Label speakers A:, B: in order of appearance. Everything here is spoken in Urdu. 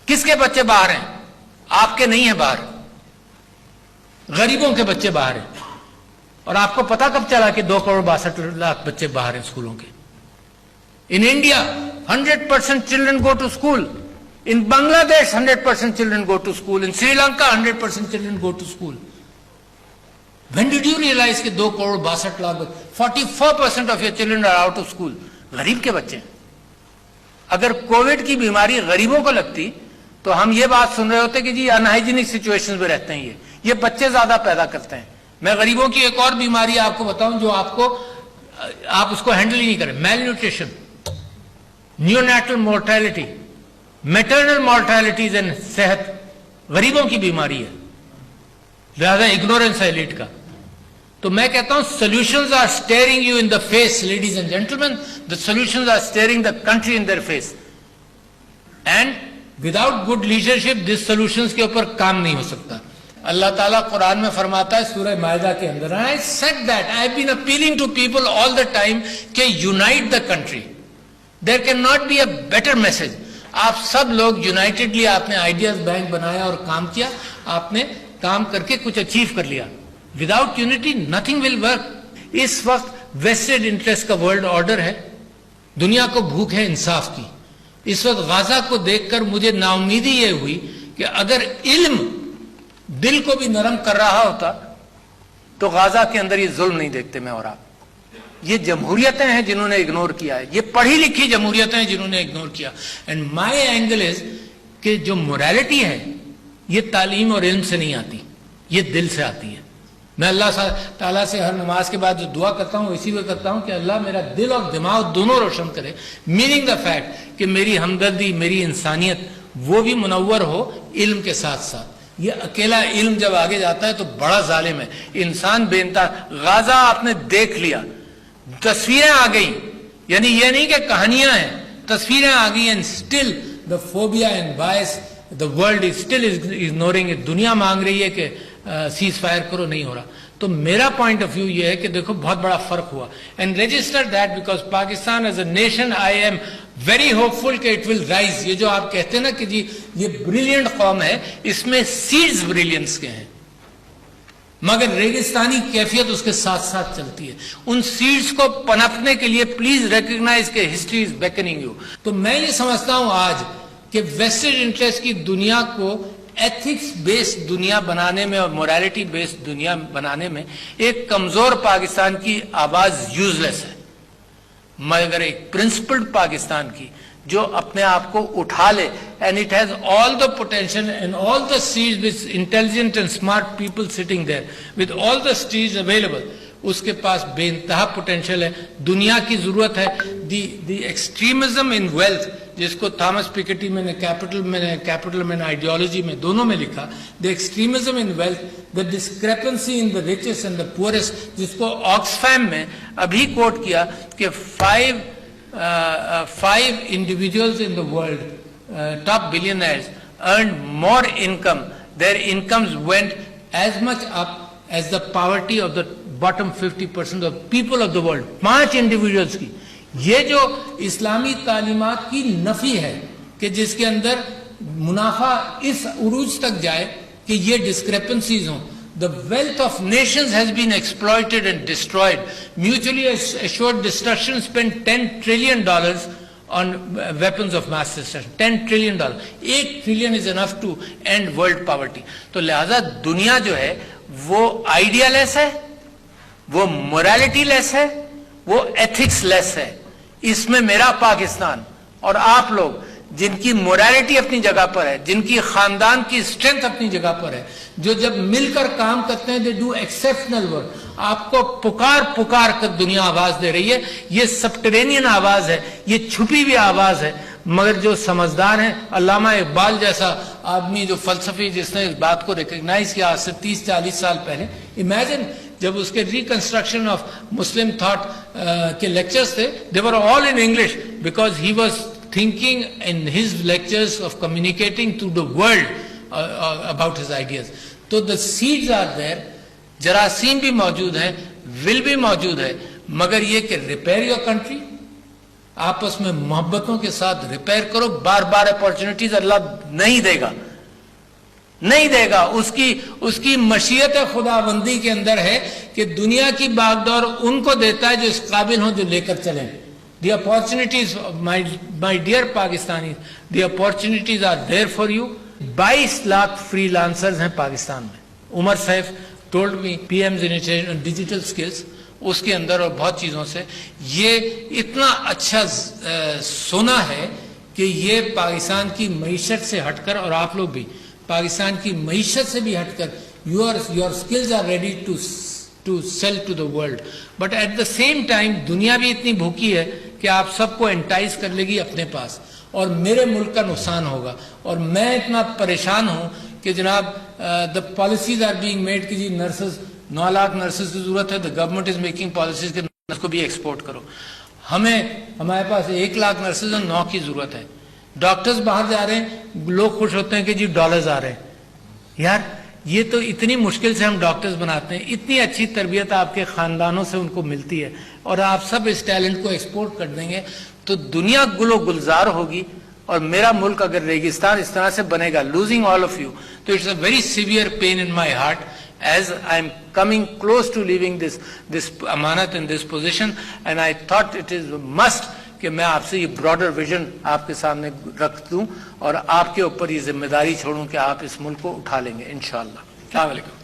A: کس کے بچے باہر ہیں؟ آپ کے نہیں ہیں باہر، غریبوں کے بچے باہر ہیں. اور آپ کو پتا کب چلا کہ 2,62,00,000 بچے باہر ہیں اسکولوں کے؟ In India, 100% children go to school. In Bangladesh, 100% children go to school. In Sri Lanka, 100% children go to school. When did you realize کہ 2,62,00,000 44% of your children are out of school? غریب کے بچے. اگر کووڈ کی بیماری غریبوں کو لگتی تو ہم یہ بات سن رہے ہوتے کہ جی انہائیجینک سچویشن میں رہتے ہیں یہ بچے زیادہ پیدا کرتے ہیں. میں غریبوں کی ایک اور بیماری آپ کو بتاؤں جو آپ اس کو ہینڈل ہی نہیں کریں. Malnutrition, neonatal mortality, maternal mortalities and صحت غریبوں کی بیماری ہے، لہذا اگنورنس ہے ایلیٹ کا. تو میں کہتا ہوں solutions are staring you in the face, ladies and gentlemen. The solutions are staring the country in their face. And without good leadership, these solutions کے اوپر کام نہیں ہو سکتا. اللہ تعالیٰ قرآن میں فرماتا ہے سورہ مائدہ کے اندر، I said that, I have been appealing to people all the time کہ unite the country. There cannot be a better message. آپ سب لوگ یونائٹڈلی آپ نے آئیڈیاز بینک بنایا اور کام کیا، آپ نے کام کر کے کچھ اچیو کر لیا. Without unity nothing will work. اس وقت ویسٹڈ انٹرسٹ کا ورلڈ آرڈر ہے، دنیا کو بھوک ہے انصاف کی. اس وقت غزہ کو دیکھ کر مجھے نا امیدی یہ ہوئی کہ اگر علم دل کو بھی نرم کر رہا ہوتا تو غزہ کے اندر یہ ظلم نہیں دیکھتے میں اور آپ. یہ جمہوریتیں ہیں جنہوں نے اگنور کیا ہے، یہ پڑھی لکھی جمہوریتیں ہیں جنہوں نے اگنور کیا. اینڈ مائی اینگل از کہ جو موریلٹی ہے یہ تعلیم اور علم سے نہیں آتی، یہ دل سے آتی ہے. میں اللہ تعالیٰ سے ہر نماز کے بعد جو دعا کرتا ہوں اسی میں کرتا ہوں کہ اللہ میرا دل اور دماغ دونوں روشن کرے. میننگ دا فیکٹ کہ میری ہمدردی، میری انسانیت وہ بھی منور ہو علم کے ساتھ ساتھ. یہ اکیلا علم جب آگے جاتا ہے تو بڑا ظالم ہے انسان بے انتہا. غازہ آپ نے دیکھ لیا، تصویریں آ گئی، یعنی یہ نہیں کہ کہانیاں ہیں، تصویریں آ گئی. And still the phobia and bias the world is still ignoring it. دنیا مانگ رہی ہے کہ سیز فائر کرو، نہیں ہو رہا. تو میرا پوائنٹ آف ویو یہ ہے کہ دیکھو بہت بڑا فرق ہوا. And register that because Pakistan as a nation I am very hopeful کہ اٹ ول رائز. یہ جو آپ کہتے ہیں نا کہ جی یہ بریلینٹ قوم ہے، اس میں سیڈز بریلینس کے ہیں مگر ریگستانی کیفیت اس کے ساتھ ساتھ چلتی ہے. ان سیڈز کو پنپنے کے لیے پلیز ریکگنائز کہ ہسٹری از بیکننگ یو. تو میں یہ سمجھتا ہوں آج کہ ویسٹڈ انٹرسٹ کی دنیا کو ایتھکس بیسڈ دنیا بنانے میں اور موریلٹی بیسڈ دنیا بنانے میں ایک کمزور پاکستان کی آواز یوز لیس ہے، مگر ایک پرنسپلڈ پاکستان کی جو اپنے آپ کو اٹھا لے. And it has all the potential and all the seeds with intelligent and smart people sitting there with all the seeds available. اس کے پاس بے انتہا پوٹینشیل ہے. دنیا کی ضرورت ہے دی ایکسٹریمزم ان ویلتھ، جس کو تھامس پیکیٹی میں نے کیپٹل میں نے آئیڈیالوجی میں دونوں میں لکھا. The extremism in wealth, the discrepancy in the richest and the poorest, جس کو آکسفیم میں ابھی کوٹ کیا کہ 5 individuals in the world, top billionaires, earned more income. Their incomes went as much up as the poverty of the bottom 50% of people of the world. 5 individuals کی. یہ جو اسلامی تعلیمات کی نفی ہے کہ جس کے اندر منافع اس عروج تک جائے کہ یہ ڈسکریپنسیز ہوں. The wealth of nations has been exploited and destroyed. Mutually assured destruction spent $10 trillion on weapons of mass destruction. $10 trillion. 1 trillion is enough to end world poverty. تو لہذا دنیا جو ہے وہ آئیڈیا لیس ہے، وہ morality لیس ہے، وہ ethics لیس ہے. اس میں میرا پاکستان اور آپ لوگ جن کی موریلٹی اپنی جگہ پر ہے، جن کی خاندان کی اسٹرینتھ اپنی جگہ پر ہے، جو جب مل کر کام کرتے ہیں دے ڈو ایکسیپشنل ورک. آپ کو پکار کر دنیا آواز دے رہی ہے. یہ سبٹرینین آواز ہے، یہ چھپی ہوئی آواز ہے. مگر جو سمجھدار ہیں، علامہ اقبال جیسا آدمی جو فلسفی جس نے اس بات کو ریکگنائز کیا آج سے 30-40 سال پہلے. امیجن جب اس کے ریکنسٹرکشن آف مسلم تھاٹ کے لیکچرز تھے، they were all in English because he was thinking in his lectures of communicating to the world about his ideas. تو the seeds are there. جراثیم بھی موجود ہیں، will بھی موجود ہے، مگر یہ کہ repair your country. آپس میں محبتوں کے ساتھ ریپیئر کرو. بار بار اپارچونٹیز اللہ نہیں دے گا, نہیں دے گا. اس کی مشیت خدا بندی کے اندر ہے کہ دنیا کی باغ دور ان کو دیتا ہے جو اس قابل ہوں جو لے کر چلیں. The opportunities, my dear Pakistanis, the opportunities are there for you. 22 lakh freelancers ہیں پاکستان میں. Umar Saif told me PM's initiative on digital skills, اس کے اندر اور بہت چیزوں سے یہ اتنا اچھا سونا ہے کہ یہ پاکستان کی معیشت سے ہٹ کر, اور آپ لوگ بھی پاکستان کی معیشت سے بھی ہٹ کر, your skills are ready to sell to the world. But at the same time دنیا بھی اتنی بھوکی ہے کہ آپ سب کو انٹائز کر لے گی اپنے پاس, اور میرے ملک کا نقصان ہوگا. اور میں اتنا پریشان ہوں کہ جناب the policies are being made کہ جی نرسز 9 لاکھ نرسز کی ضرورت ہے. the government is making policies کہ نرس کو بھی ایکسپورٹ کرو. ہمارے پاس 1 لاکھ نرسز اور 9 کی ضرورت ہے. ڈاکٹرز باہر جا رہے ہیں, لوگ خوش ہوتے ہیں کہ جی ڈالرز آ رہے ہیں. یار یہ تو اتنی مشکل سے ہم ڈاکٹرز بناتے ہیں, اتنی اچھی تربیت آپ کے خاندانوں سے ان کو ملتی ہے, اور آپ سب اس ٹیلنٹ کو ایکسپورٹ کر دیں گے تو دنیا گل و گلزار ہوگی. اور میرا ملک اگر ریگستان اس طرح سے بنے گا, losing all of you, تو it's a very severe pain in my heart as I'm coming close to leaving this amanat in this position, and I thought it is a must کہ میں آپ سے یہ براڈر ویژن آپ کے سامنے رکھ دوں اور آپ کے اوپر یہ ذمہ داری چھوڑوں کہ آپ اس ملک کو اٹھا لیں گے انشاءاللہ. السلام علیکم.